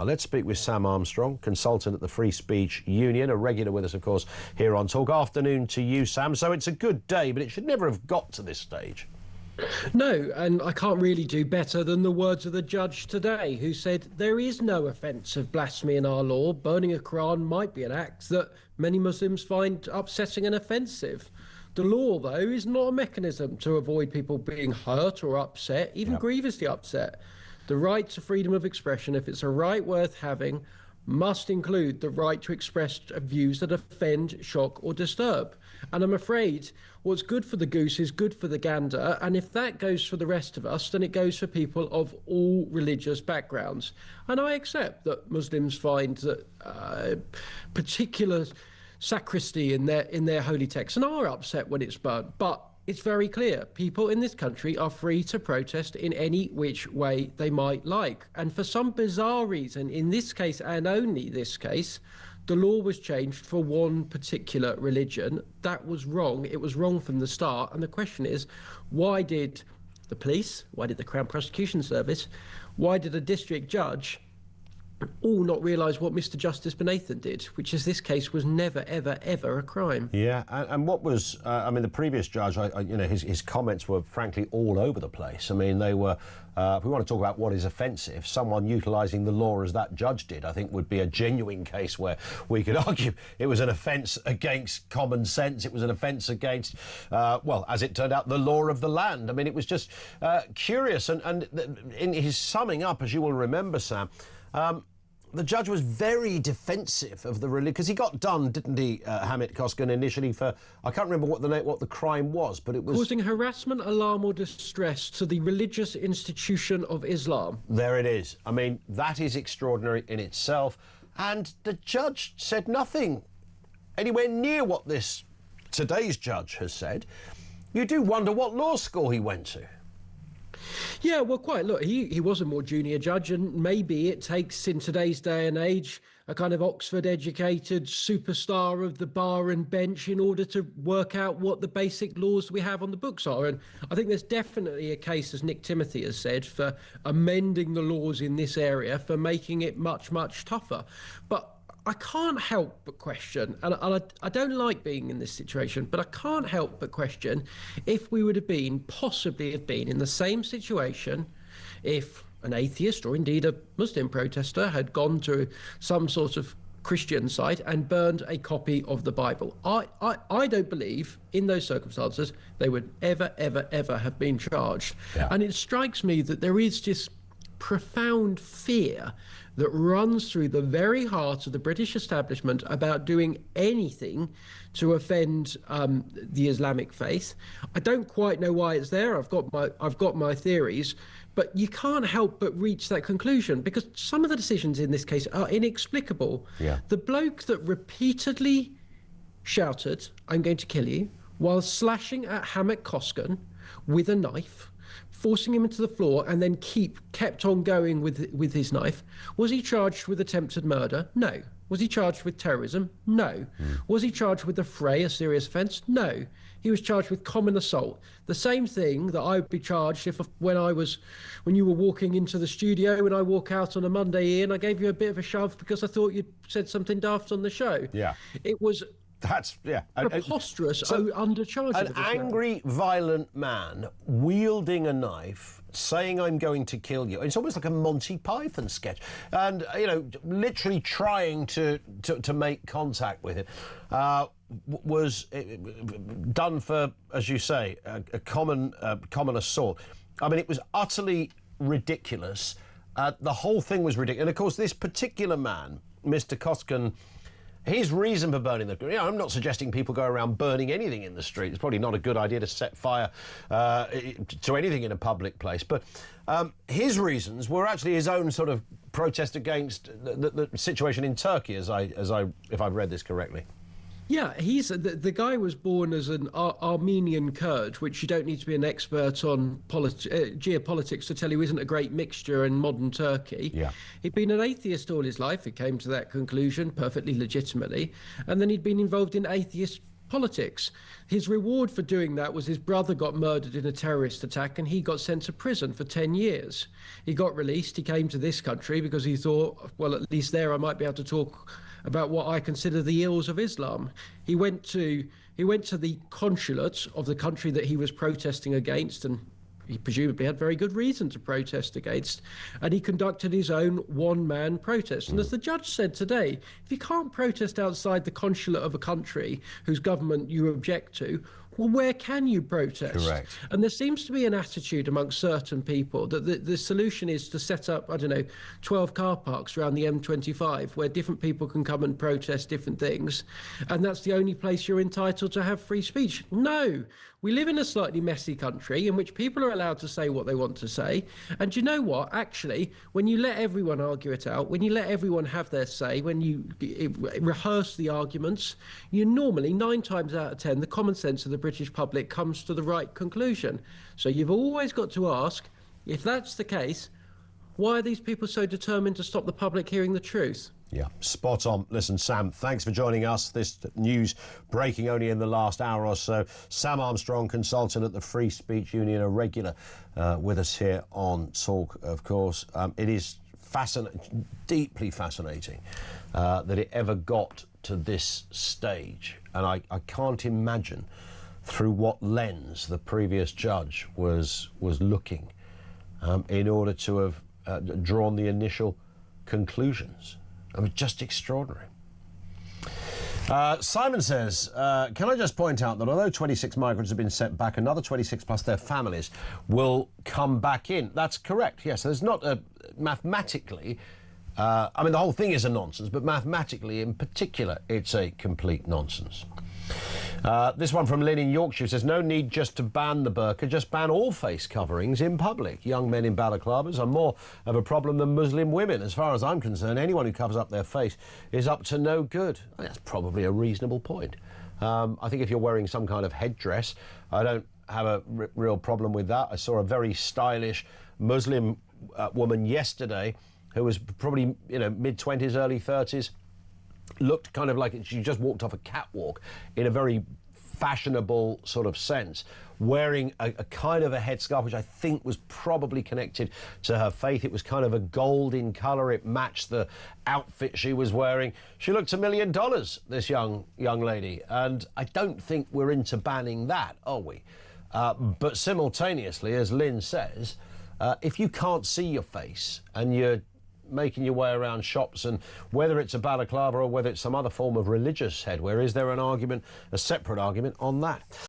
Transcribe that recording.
are. Let's speak with Sam Armstrong, consultant at the Free Speech Union, a regular with us, of course, here on Talk. Afternoon to you, Sam. So it's a good day, but it should never have got to this stage. No, and I can't really do better than the words of the judge today, who said there is no offence of blasphemy in our law. Burning a Koran might be an act that many Muslims find upsetting and offensive. The law, though, is not a mechanism to avoid people being hurt or upset, even grievously upset. The right to freedom of expression, if it's a right worth having, must include the right to express views that offend, shock or disturb. And I'm afraid what's good for the goose is good for the gander, and if that goes for the rest of us, then it goes for people of all religious backgrounds. And I accept that Muslims find that particular sacristy in their holy text and are upset when it's burnt, but it's very clear people in this country are free to protest in any which way they might like. And for some bizarre reason, in this case and only this case, the law was changed for one particular religion. That was wrong. It was wrong from the start. And the question is, why did the police, why did the Crown Prosecution Service, why did a district judge all not realise what Mr Justice Benathan did, which is this case was never, ever, ever a crime. Yeah, and what was, I mean, the previous judge, you know, his comments were frankly all over the place. I mean, they were, if we want to talk about what is offensive, someone utilising the law as that judge did, I think would be a genuine case where we could argue it was an offence against common sense, it was an offence against, well, as it turned out, the law of the land. I mean, it was just curious, and in his summing up, as you will remember, Sam, the judge was very defensive of the religion, because he got done, didn't he, Hamit Coskun, initially for, I can't remember what the crime was, but it was causing harassment, alarm or distress to the religious institution of Islam. There it is. I mean, that is extraordinary in itself, and the judge said nothing anywhere near what today's judge has said. You do wonder what law school he went to. Yeah, well, quite. Look, he was a more junior judge, and maybe it takes, in today's day and age, a kind of Oxford-educated superstar of the bar and bench in order to work out what the basic laws we have on the books are. And I think there's definitely a case, as Nick Timothy has said, for amending the laws in this area, for making it much, much tougher. But I can't help but question, and I don't like being in this situation, but I can't help but question if we would have possibly have been in the same situation if an atheist or indeed a Muslim protester had gone to some sort of Christian site and burned a copy of the Bible. I don't believe in those circumstances they would ever, ever, ever have been charged. Yeah. And it strikes me that there is this profound fear that runs through the very heart of the British establishment about doing anything to offend the Islamic faith. I don't quite know why it's there. I've got my theories, but you can't help but reach that conclusion because some of the decisions in this case are inexplicable. Yeah. The bloke that repeatedly shouted, "I'm going to kill you," while slashing at Hamit Coskun with a knife, forcing him into the floor, and then kept on going with his knife. Was he charged with attempted murder? No. Was he charged with terrorism? No. Was he charged with affray, a serious offence? No. He was charged with common assault. The same thing that I would be charged if when you were walking into the studio and I walk out on a Monday and I gave you a bit of a shove because I thought you'd said something daft on the show. Yeah. It was preposterous, undercharged. An angry, violent man wielding a knife, saying, "I'm going to kill you." It's almost like a Monty Python sketch. And, you know, literally trying to make contact with it was done for, as you say, a common assault. I mean, it was utterly ridiculous. The whole thing was ridiculous. And, of course, this particular man, Mr Coskun, his reason for burning the... You know, I'm not suggesting people go around burning anything in the street. It's probably not a good idea to set fire to anything in a public place. But his reasons were actually his own sort of protest against the situation in Turkey, if I've read this correctly. Yeah, the guy was born as an Armenian Kurd, which you don't need to be an expert on geopolitics to tell you isn't a great mixture in modern Turkey. Yeah. He'd been an atheist all his life. He came to that conclusion perfectly legitimately. And then he'd been involved in atheist politics. His reward for doing that was his brother got murdered in a terrorist attack and he got sent to prison for 10 years. He got released. He came to this country because he thought, well, at least there I might be able to talk about what I consider the ills of Islam. He went to the consulate of the country that he was protesting against, and he presumably had very good reason to protest against, and he conducted his own one-man protest. And as the judge said today, if you can't protest outside the consulate of a country whose government you object to, well, where can you protest? Correct. And there seems to be an attitude amongst certain people that the solution is to set up, 12 car parks around the M25 where different people can come and protest different things, and that's the only place you're entitled to have free speech. No, we live in a slightly messy country in which people are allowed to say what they want to say. And you know what? Actually, when you let everyone argue it out, when you let everyone have their say, when you rehearse the arguments, you normally, 9 times out of 10, the common sense of the British public comes to the right conclusion. So you've always got to ask, if that's the case, why are these people so determined to stop the public hearing the truth? Yeah, spot on. Listen, Sam, thanks for joining us. This news breaking only in the last hour or so. Sam Armstrong, consultant at the Free Speech Union, a regular with us here on Talk, of course. It is deeply fascinating that it ever got to this stage. And I can't imagine through what lens the previous judge was looking in order to have drawn the initial conclusions. I mean, just extraordinary. Simon says, can I just point out that although 26 migrants have been sent back, another 26 plus their families will come back in. That's correct, yes. There's not mathematically, I mean, the whole thing is a nonsense, but mathematically in particular, it's a complete nonsense. This one from Lynn in Yorkshire says, no need just to ban the burqa, just ban all face coverings in public. Young men in balaclavas are more of a problem than Muslim women. As far as I'm concerned, anyone who covers up their face is up to no good. I mean, that's probably a reasonable point. I think if you're wearing some kind of headdress, I don't have a real problem with that. I saw a very stylish Muslim woman yesterday who was probably, mid-20s, early 30s, looked kind of like she just walked off a catwalk in a very fashionable sort of sense, wearing a kind of a headscarf which I think was probably connected to her faith. It was kind of a gold in colour. It matched the outfit she was wearing. She looked $1 million, this young lady, and I don't think we're into banning that, are we? But simultaneously, as Lynn says, if you can't see your face and you're making your way around shops, and whether it's a balaclava or whether it's some other form of religious headwear, is there an argument, a separate argument on that?